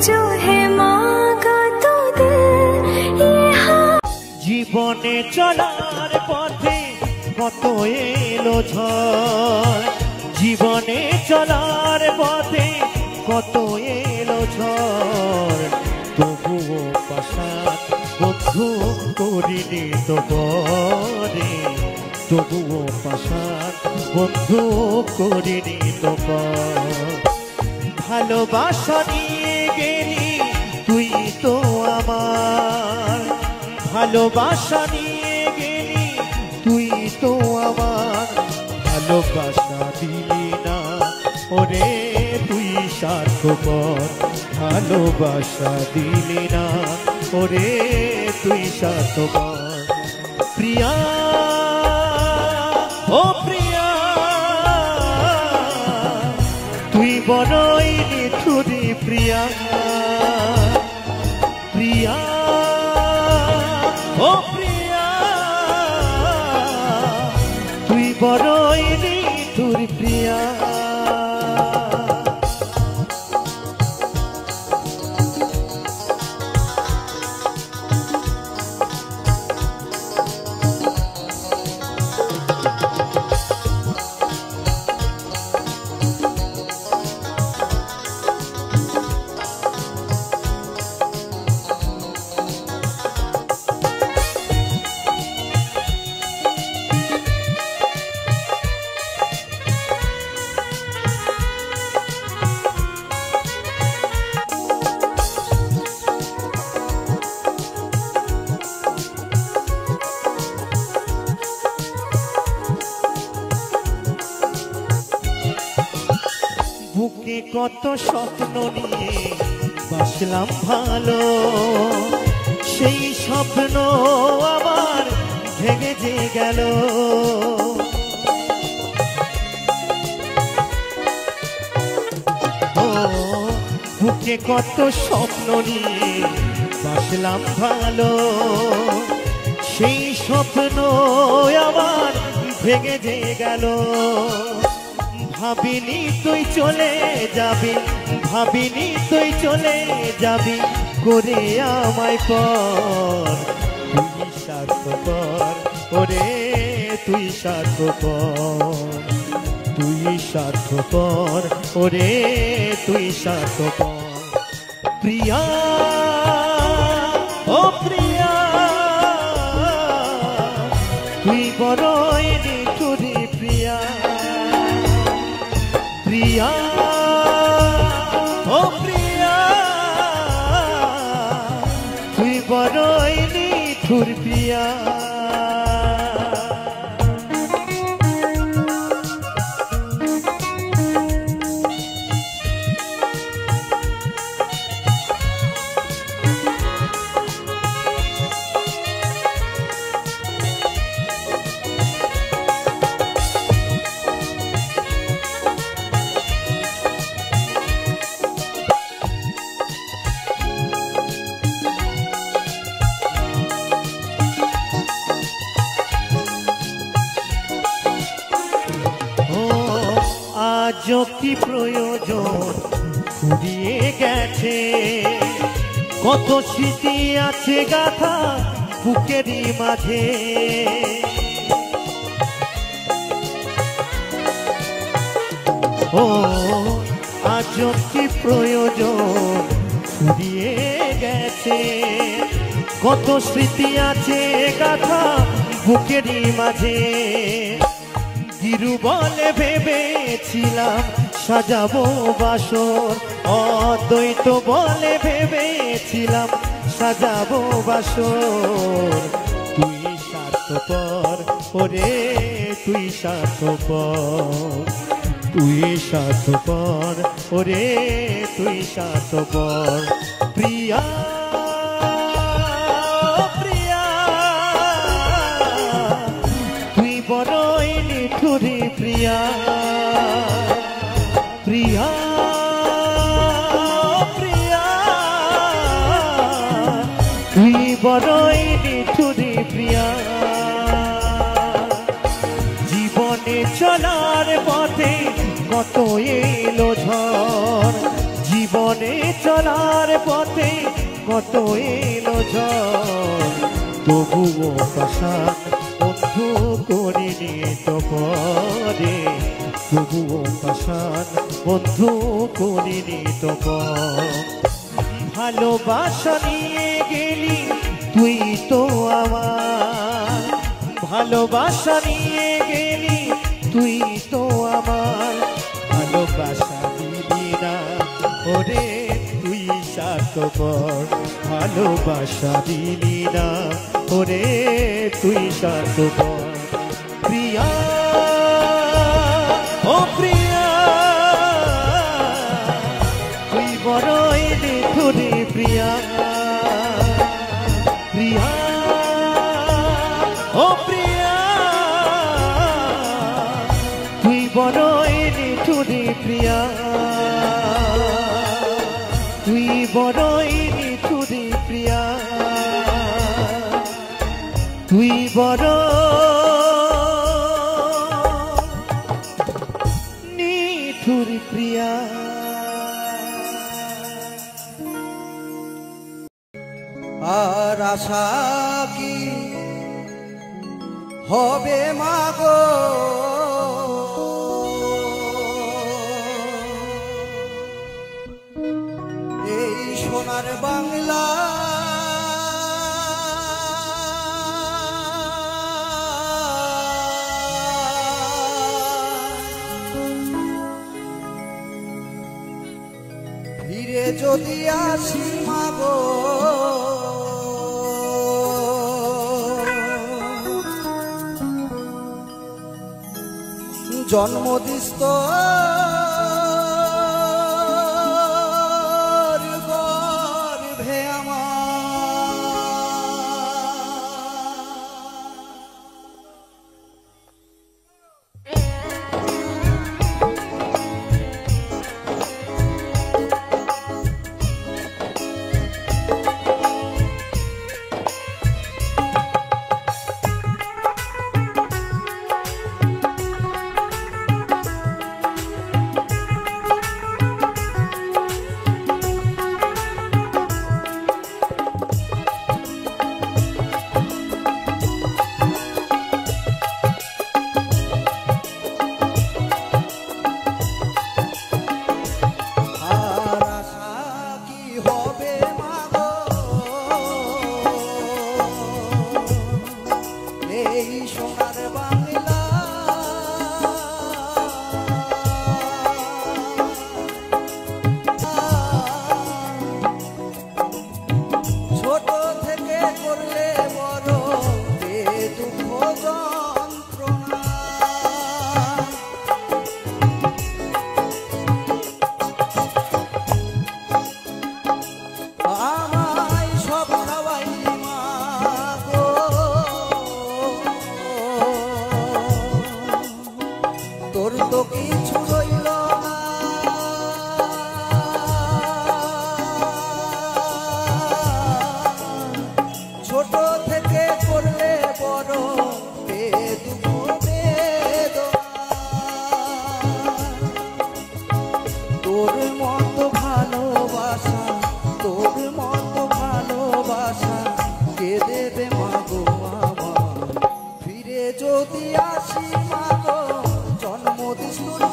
जो है मांगा तो दे জীবনে চলার পথে কত এলো ঝড়, জীবনে চলার পথে কত এলো ঝড়, তবুও পাশাত বন্ধু করিনি তো পরে, তবুও পাশাত বন্ধু করিনি তো পর। ভালোবাসা নিয়ে গেলি তুই তো আমার, ভালোবাসা নিয়ে গেলি তুই তো আমার, ভালোবাসা দিলি না ওরে তুই স্বার্থপর, ভালোবাসা দিলি না ওরে তুই স্বার্থপর। প্রিয়া ও প্রিয়া তুই বড়ই নিঠুরি প্রিয়া, প্রিয়া ও প্রিয়া তুই বড়ই নিঠুর প্রিয়া। বুকে কত স্বপ্ন নিয়ে বাসলাম ভালো, সেই স্বপ্ন আমার ভেঙে যে গেল। ও বুকে কত স্বপ্ন নিয়ে বাসলাম ভালো, সেই স্বপ্ন আমার ভেঙে যে গেল। ভাবিনি তুই চলে যাবি, ভাবিনি তুই চলে যাবি করে আমায় পর, তুই স্বার্থপর ওরে তুই স্বার্থপর, তুই স্বার্থপর ওরে তুই স্বার্থপর। প্রিয়া ও প্রিয়া তুই বড়ই নিঠুরি প্রিয়া, প্রিয়া ও প্রিয়া তুই বড়ই নিঠুর প্রিয়া। আজ কি প্রয়োজন ফুরিয়ে গেছে, কত স্মৃতি আছে গাথা বুকেরই মাঝে। ও আজ কি প্রয়োজন ফুরিয়ে গেছে, কত স্মৃতি আছে গাথা বুকেরই মাঝে। গিরু বলে ভেবেছিলাম সাজাবো বাসর, অদ্বৈত বলে ভেবেছিলাম সাজাবো বাসর, তুই স্বার্থপর ওরে তুই স্বার্থপর, তুই স্বার্থপর ওরে তুই স্বার্থপর। প্রিয়া প্রিয়া তুই বড়ই নিঠুরি প্রিয়া, প্রিয়া প্রিয়া তুই বড়ই নিঠুরি প্রিয়া। জীবনে চলার পথে কত এলো ঝড়, জীবনে চলার পথে কত এলো ঝড়, তবুও পাশান বন্ধু করিনি তো পরে, তবুও পাশান বন্ধু করিনি তো পর। ভালোবাসা নিয়ে গেলি তুই তো আমার, ভালোবাসা নিয়ে গেলি তুই তো আমার, ভালোবাসা দিবি না ওরে তুই স্বার্থপর, ভালোবাসা দিবি না ওরে তুই স্বার্থপর। প্রিয়া ও প্রিয়া তুই বড়ই নিঠুরে প্রিয়া, প্রিয়া ও প্রিয়া তুই বড়ই নিঠুরে প্রিয়া, তুই বড়ই নিঠুরে প্রিয়া, তুই বড় নিঠুর প্রিয়া। আর আশা কি হবে মাগো, এই সোনার বাংলা ফিরে যদি আসি মাগো, জন্মদিস্ত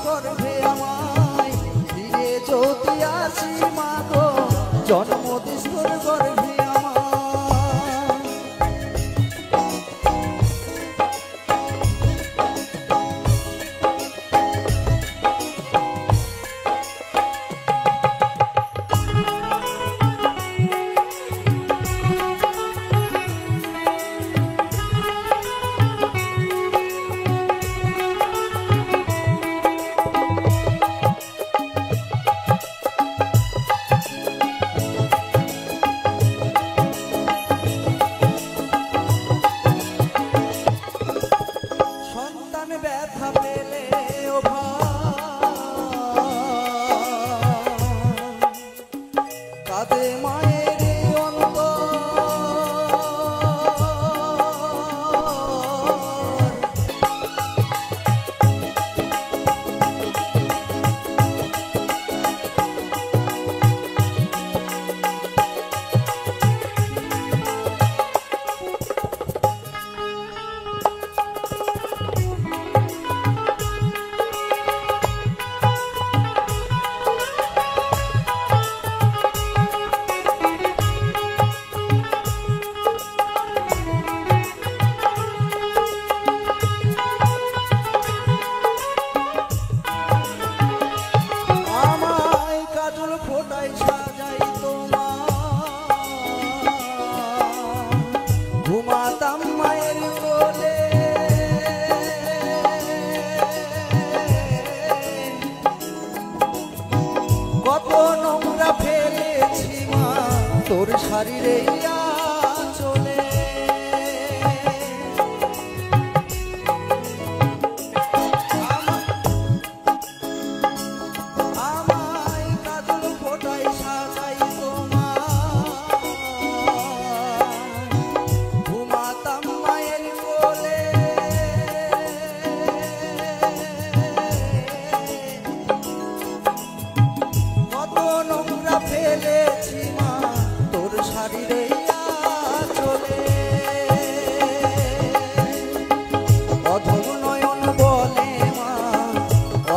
গর্ভে জন্মদিস্তর গর্ভে সাজাই তোমার ঘুমাতাম মায়ের কোলে কত নোংরা ফেলেছি মা তোর শরীরে চলে আমায় কাজল ফোটাই সাজাই তোমার ঘুমাতাম মায়ের কোলে কত নোংরা ফেলেছি মা তোর শরীরে চলে অধম নয়ন বলে মা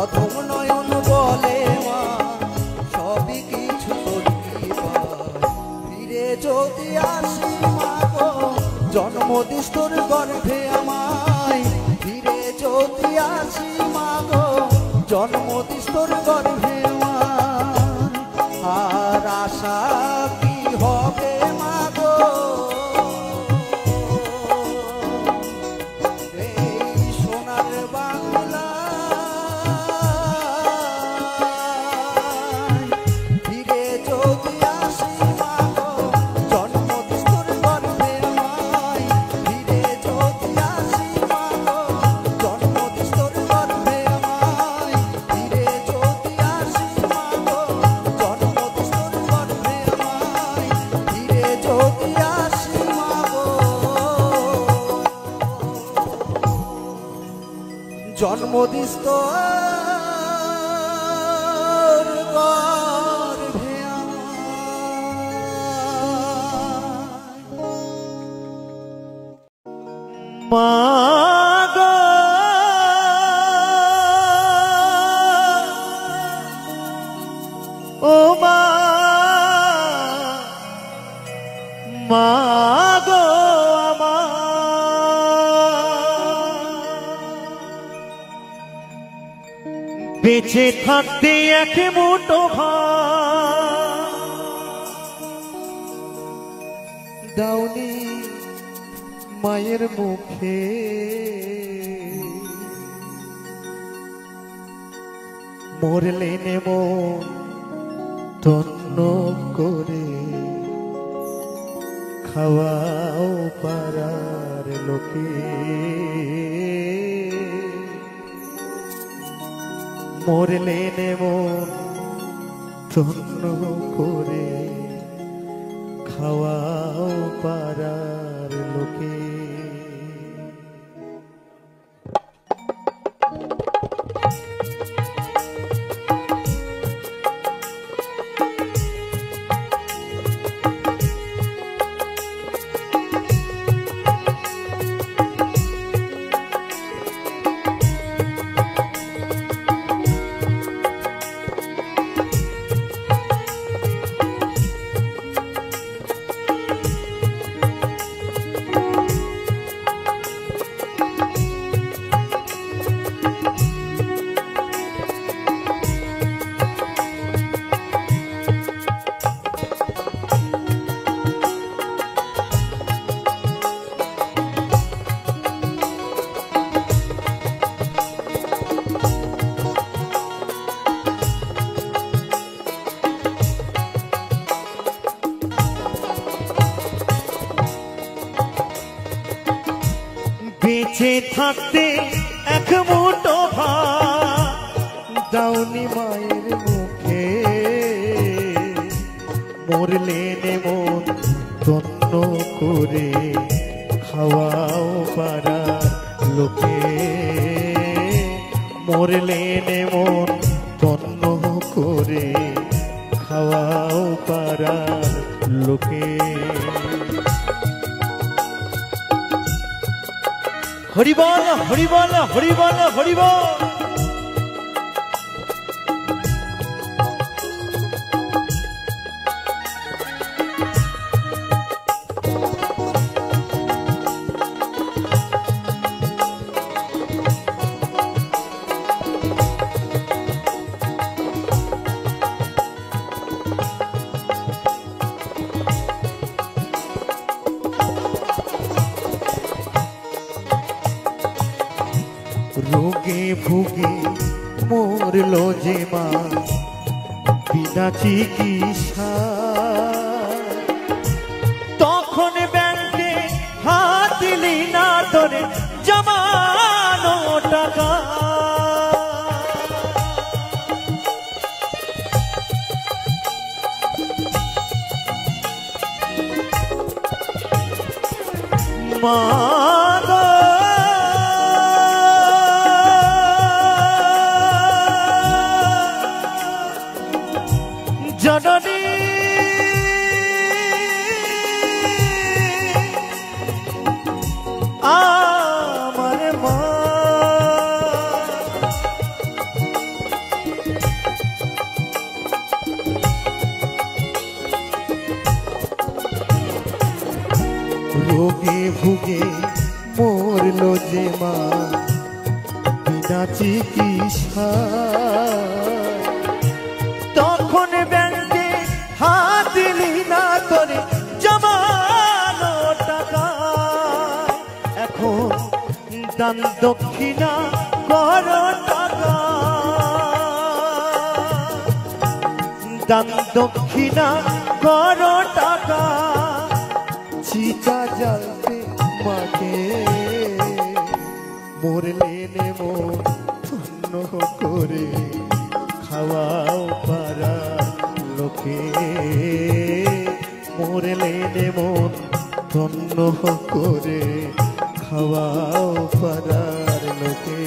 অধম নয়ন বলে মা সবই কিছু ফিরে যদি আসি মা গো জন্ম দিস তোর গর্ভে আমায় ফিরে যদি আসি মা গো জন্ম দিস তোর গর্ভে আর আশা কি হবে মা গো এই সোনার বাংলা ফিরে যদি আসি মা গো জন্ম দিস তোর গর্ভে আমায় ফিরে যদি আসি মা গো জন্ম দিস তোর গর্ভে আমায় ফিরে যদি আসি মা গো জন্ম দিস তোর গর্ভে আমায় ফিরে যদি আসি মা গো জন্ম দিস তোর গর্ভে মা গো ও মা মা গো আমার বেঁচে থাকতে এক মুঠো ভাত দাওনি মায়ের মুখে মরলে নেব তন্ন করে খাওয়াও পারার লোকে মরলে নেব তন্ন করে খাওয়াও পারার লোকে বেঁচে থাকতে এক মুঠো ভাত দাওনি মায়ের মুখে মরলে নেমন তন্ন করে খাওয়াও পারা লোকে মরলে নেমন তন্ন করে খাওয়াও পারা লোকে হরিবল হরিবল হরিবল হরিবল ভুগে মরল যে মা বিনা চিকিৎসা, তখন ব্যাংকে হাত দিলি না তোরে জমানো টাকা। মা গো জননী আমার মা, রোগে ভুগে মরল যে মা বিনা চিকিৎসা, তখন ব্যাংকে হাত দিলি না তোরে জমানো টাকা। এখন দান দক্ষিণা কর টাকা, দান দক্ষিণা কর টাকা, চিতা জ্বালতে মাকে মরলে নেমো ধন্য করে খাওয়াও পারা লোকে, মরলে নেমো ধন্য করে খাওয়াও পারার লোকে।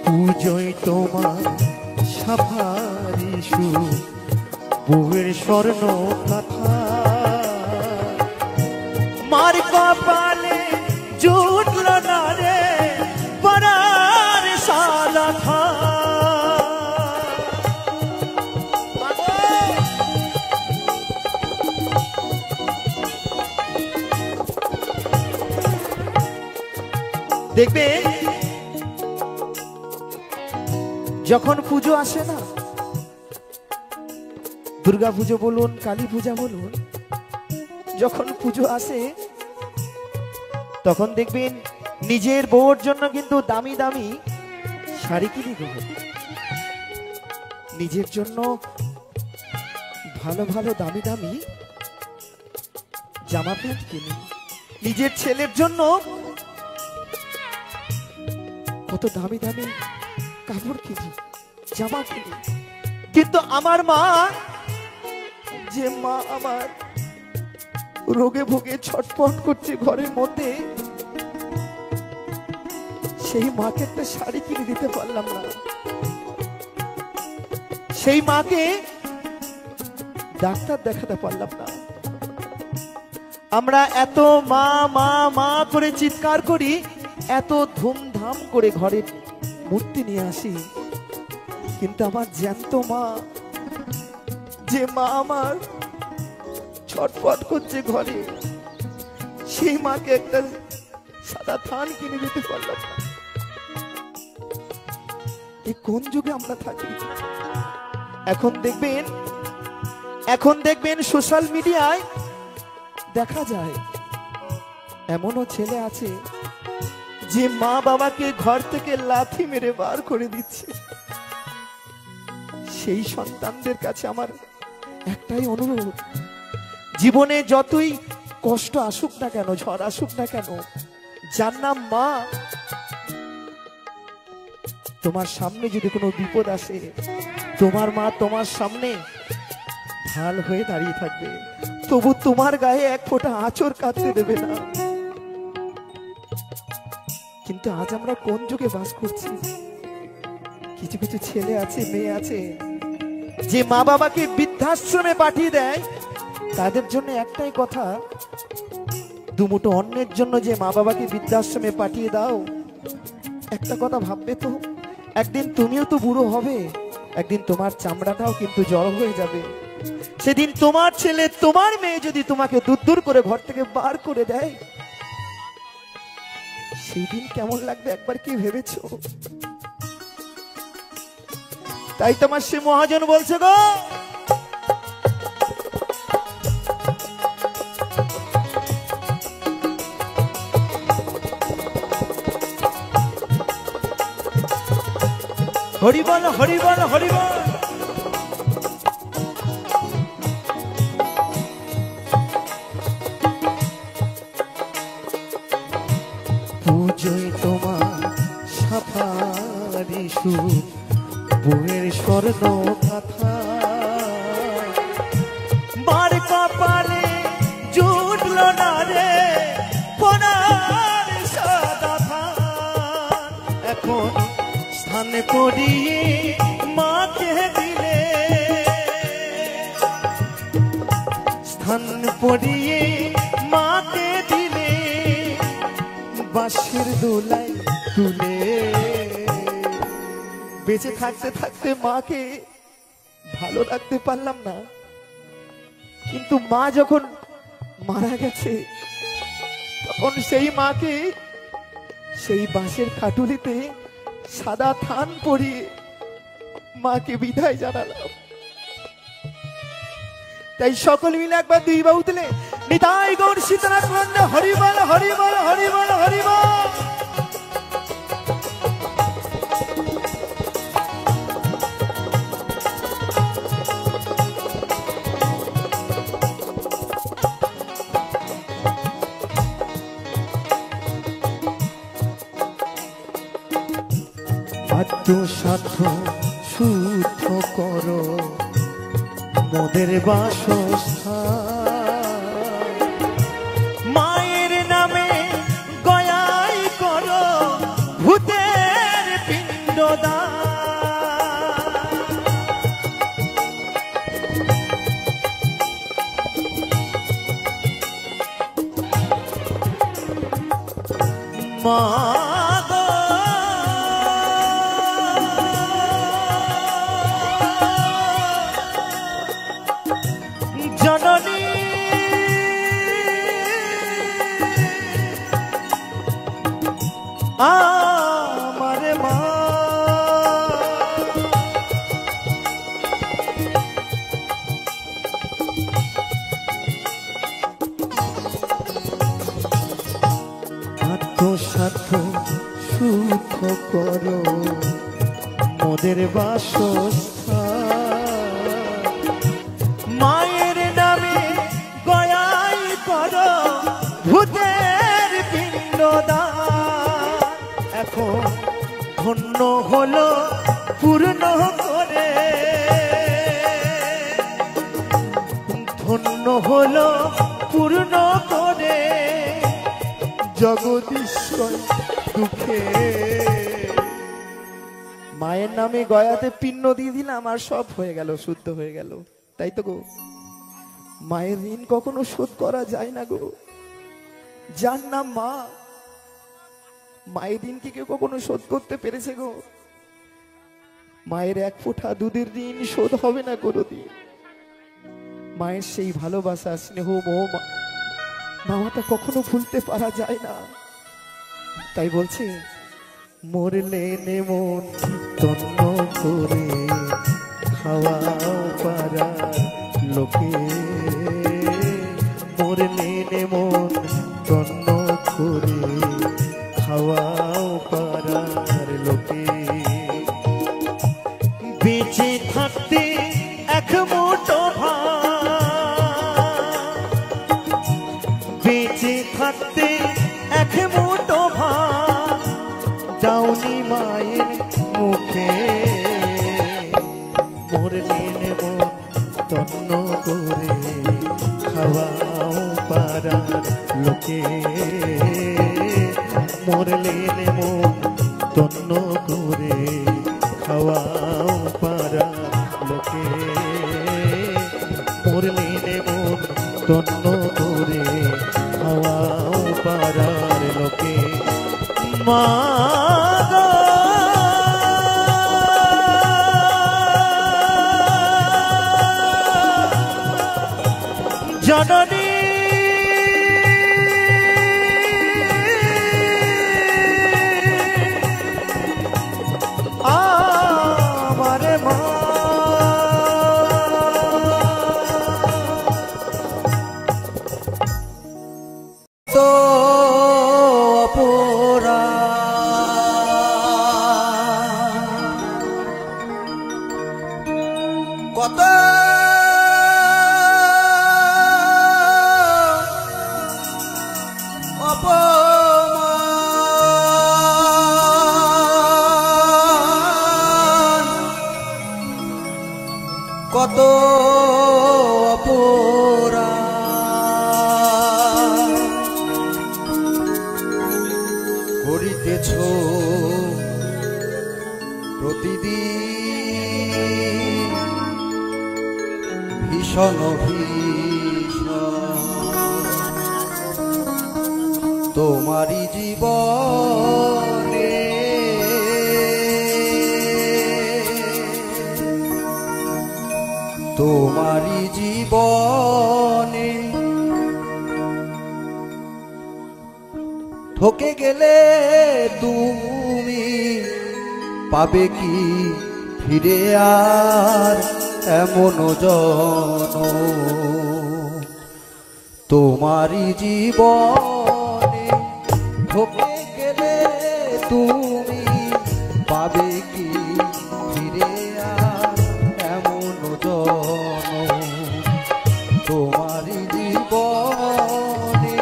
পুজোয় তোমার সাফারি সুর বউয়ের স্বর্ণ কথা, মার কপালে জুটল না রে পরার সাদা থা। দেখবে যখন পুজো আসে না, দুর্গা পুজো বলুন কালী পূজা বলুন, যখন পুজো আসে তখন দেখবেন নিজের বউর জন্য কিন্তু দামি দামি শাড়ি কিনে দেবেন, নিজের জন্য ভালো ভালো দামি দামি জামা প্যান্ট কিনে, নিজের ছেলের জন্য কত দামি দামি কাপড় কিনি, জামা কিনি। কিন্তু আমার মা, যে মা আমার রোগে ভোগে ছটফট করছে ঘরের মধ্যে, সেই মাকে একটা শাড়ি কিনে দিতে পারলাম না, সেই মাকে ডাক্তার দেখাতে পারলাম না। আমরা এত মা মা মা করে চিৎকার করি, এত ধুমধাম করে ঘরে মূর্তি নিয়ে আসি, কিন্তু আমার জ্যান্ত মা, যে মা আমার ছটফট করছে ঘরে, সেই মাকে একটা সাদা থান কিনে দিতে পারলাম না। এই কোন যুগে আমরা থাকি? এখন দেখবেন সোশ্যাল মিডিয়ায় দেখা যায় এমনও ছেলে আছে যে মা বাবাকে ঘর থেকে লাথি মেরে বার করে দিচ্ছে। সেই সন্তানদের কাছে আমার একটাই অনুরোধ, জীবনে যতই কষ্ট আসুক না কেন, ঝড় আসুক না কেন, যার নাম মা, তোমার সামনে যদি কোনো বিপদ আসে, তোমার মা তোমার সামনে ঢাল হয়ে দাঁড়িয়ে থাকবে, তবু তোমার গায়ে এক ফোঁটা আঁচড় কাটতে দেবে না। কিন্তু আজ আমরা কোন যুগে বাস করছি? কিছু কিছু ছেলে আছে, মেয়ে আছে, যে মা বাবাকে বৃদ্ধাশ্রমে পাঠিয়ে দেয় তাদের জন্য একটাই কথা, দুমুঠো অন্যের জন্য যে মা বাবাকে বৃদ্ধাশ্রমে পাঠিয়ে দাও, একটা কথা ভাববে তো, একদিন তুমিও তো বুড়ো হবে, একদিন তোমার চামড়াটাও কিন্তু জড় হয়ে যাবে। সেদিন তোমার ছেলে তোমার মেয়ে যদি তোমাকে দূর দূর করে ঘর থেকে বার করে দেয়, সেই দিন কেমন লাগবে একবার কি ভেবেছো? তাই তোমার সে মহাজন বলছে গো, হরিবল হরিবল হরিবল। পুজোয় তোমার সাফারি সুর, বউয়ের স্বর্ণ কথা, মার কপালে জুটল না রে সোনার সাদা ধান। এখন স্থান পড়িয়ে মাকে দিলে, স্থান পড়িয়ে মাকে দিলে, বাঁশের দোলায় তুলে। বেঁচে থাকতে থাকতে মাকে ভালো রাখতে পারলাম না, কিন্তু মা যখন মারা গেছে তখন সেই মাকে সেই বাঁশের খাটুলিতে সাদা থান পরিয়ে মাকে বিদায় জানালাম। তাই সকল মিলে একবার দুই বাহু তুলে নিতাই গৌর সীতানাথ খন্ডে হরিবল হরিবল হরিবল হরিবল। আত্মসাধ্য শুদ্ধ করো মোদের বাসস্থান, মায়ের নামে গয়াই করো ভূতের পিণ্ডদান। মা জননী আমার মা, আত্মসাধ্য শুদ্ধ করো মোদের বাসস্থান, মায়ের নামে গয়াই করো ভূতের পিণ্ডদান। এখন ধন্য হলো পূর্ণ করে, ধন্য হলো পূর্ণ করে জগদীশ্বর দুঃখে। মায়ের নামে গয়াতে পিণ্ড দিয়ে দিলাম আর সব হয়ে গেল, শুদ্ধ হয়ে গেল। তাই তো গো, মায়ের ঋণ কখনো শোধ করা যায় না গো। যার নাম মা, মায়ের ঋণ কি কেউ কখনো শোধ করতে পেরেছে গো? মায়ের এক ফোঁটা দুধের ঋণ শোধ হবে না কোনোদিন। মায়ের সেই ভালোবাসা, স্নেহ, মোহ, মামাটা কখনো ভুলতে পারা যায় না। তাই বলছে, মরলে নেমন তন্ন করে খাওয়াও পাড়ার লোকে, মরলে নেমন তন্ন করে খাওয়াও পাড়ার লোকে। বেঁচে থাকতে এক মুঠো ভাত, বেঁচে থাকতে এক মুঠো ভাত দাওনি মায়ের মুখে, মরলে নেব তন্ন করে খাওয়াও পাড়ার লোকে, মরলে নেব তন্ন করে খাওয়াও পাড়ার লোকে মরলে মন তন্ন করে হাওয়া পাড়ার লোকে মা জননী আমারে মা তো অপরা কত কত অপরাধ করিতেছ প্রতিদিন ভীষণ ভীষণ তোমারই জীবনে তোমারই জীবনে ঠকে গেলে তুমি পাবে কি ফিরে আর এমন জনম তোমারই জীবনে ঠকে গেলে তুমি পাবে কি ফিরে আর এমন জনম তোমারই জীবনে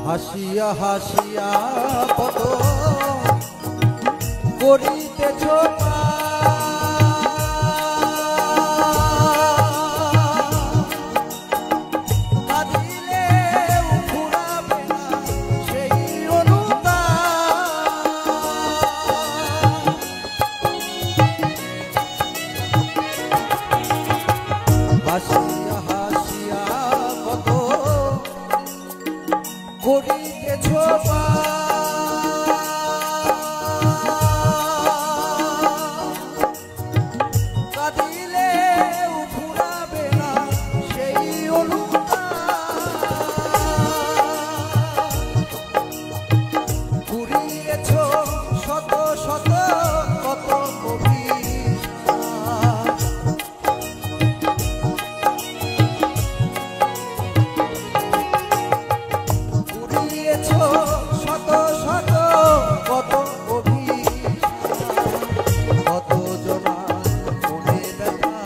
হাসিয়া হাসিয়া কত করিতেছ কাঁদিলে ফুরাবে না সেই অনুতাপ হাসিয়া হাসিয়া কত করিতেছ কাঁদিলে ফুরাবে না সেই অনুতাপ ঘুরিয়েছ শত শত কত অভিশাপ ঘুরিয়েছ শত শত কত অভিশাপ কত জনা মনে ব্যথা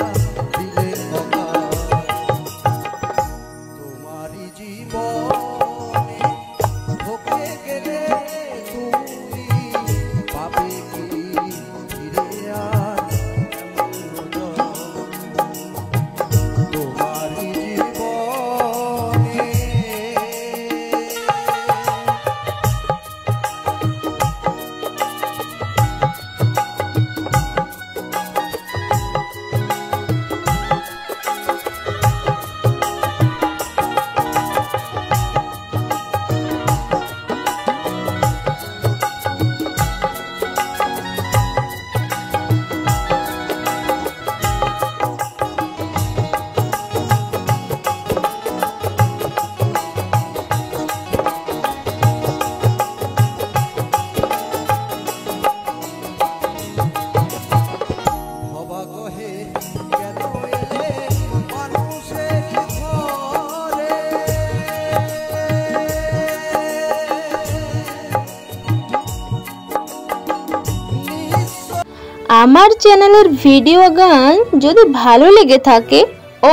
আমার চ্যানেলের ভিডিও গান যদি ভালো লেগে থাকে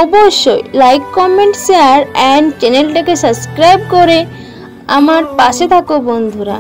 অবশ্যই লাইক কমেন্ট শেয়ার এন্ড চ্যানেলটাকে সাবস্ক্রাইব করে আমার পাশে থাকো বন্ধুরা।